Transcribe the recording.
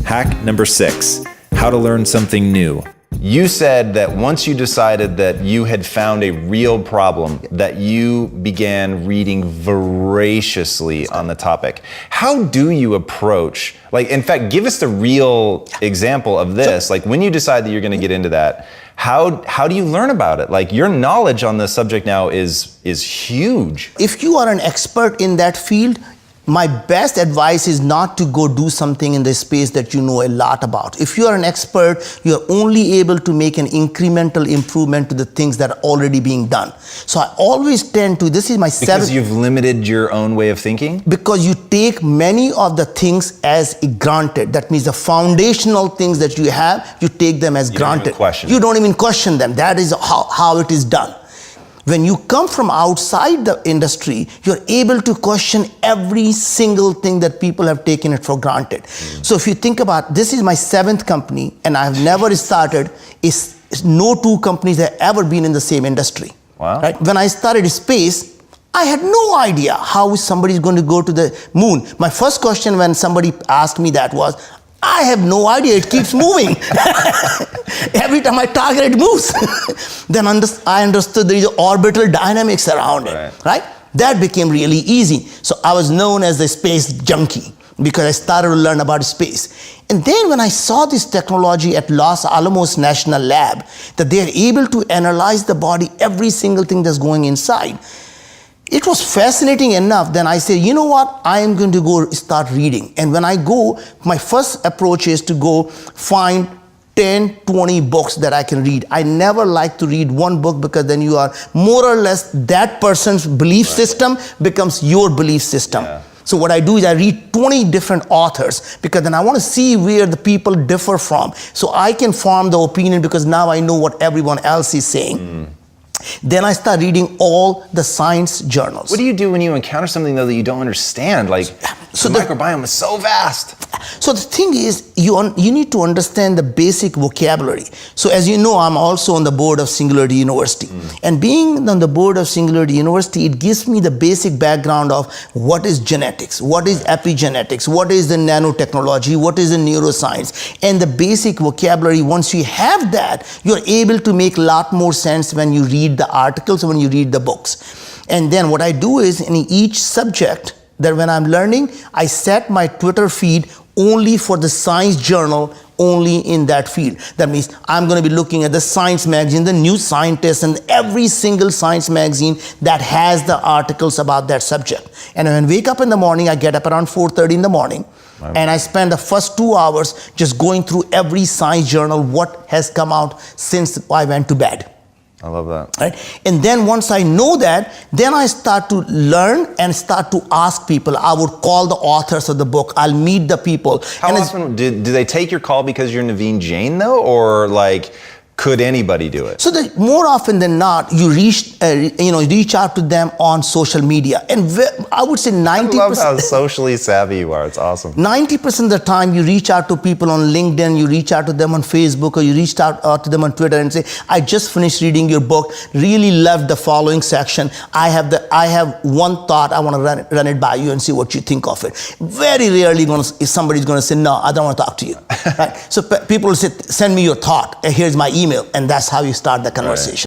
Hack number 6, how to learn something new. You said that once you decided that you had found a real problem, that you began reading voraciously on the topic. How do you approach, in fact, give us the real example of this. When you decide that you're going to get into that, how do you learn about it? Your knowledge on this subject now is huge. If you are an expert in that field, my best advice is not to go do something in the space that you know a lot about. If you are an expert, you're only able to make an incremental improvement to the things that are already being done. So I always tend to, this is my seventh. Because you've limited your own way of thinking? Because you take many of the things as granted. That means the foundational things that you have, you take them as granted. You don't even question them. That is how it is done. When you come from outside the industry, you're able to question every single thing that people have taken it for granted. So if you think about, this is my 7th company, and I've never started, no two companies have ever been in the same industry. Wow. Right? When I started space, I had no idea how somebody is going to go to the moon. My first question when somebody asked me that was, I have no idea, it keeps moving. Every time I target, it moves. Then I understood there is orbital dynamics around it, right? That became really easy. So I was known as the space junkie because I started to learn about space. And then when I saw this technology at Los Alamos National Lab, that they're able to analyze the body, every single thing that's going inside, it was fascinating enough. Then I said, you know what? I am going to go start reading. And when I go, my first approach is to go find 10, 20 books that I can read. I never like to read one book because then you are more or less that person's belief system becomes your belief system. Yeah. So what I do is I read 20 different authors because then I want to see where the people differ from. So I can form the opinion because now I know what everyone else is saying. Then I start reading all the science journals. What do you do when you encounter something though that you don't understand? The microbiome is so vast. So the thing is, you need to understand the basic vocabulary. So as you know, I'm also on the board of Singularity University. And being on the board of Singularity University, it gives me the basic background of what is genetics, what is epigenetics, what is the nanotechnology, what is the neuroscience, and the basic vocabulary. Once you have that, you're able to make a lot more sense when you read the articles, when you read the books. And then what I do is in each subject, that when I'm learning, I set my Twitter feed only for the science journal, only in that field. That means I'm going to be looking at the Science magazine, the New Scientist, and every single science magazine that has the articles about that subject. And when I wake up in the morning, I get up around 4:30 in the morning, and I spend the first 2 hours just going through every science journal, what has come out since I went to bed. I love that. Right? And then once I know that, then I start to learn and start to ask people. I would call the authors of the book. I'll meet the people. How often do they take your call because you're Naveen Jain though, or could anybody do it? So more often than not, you reach out to them on social media, and I would say 90%. I love how socially savvy you are. It's awesome. 90% of the time, you reach out to people on LinkedIn, you reach out to them on Facebook, or you reach out to them on Twitter and say, "I just finished reading your book. Really loved the following section. I have one thought. I want to run it by you and see what you think of it." Very rarely is somebody's going to say, "No, I don't want to talk to you." Right? So people will say, "Send me your thought. Here's my email." And that's how you start the conversation.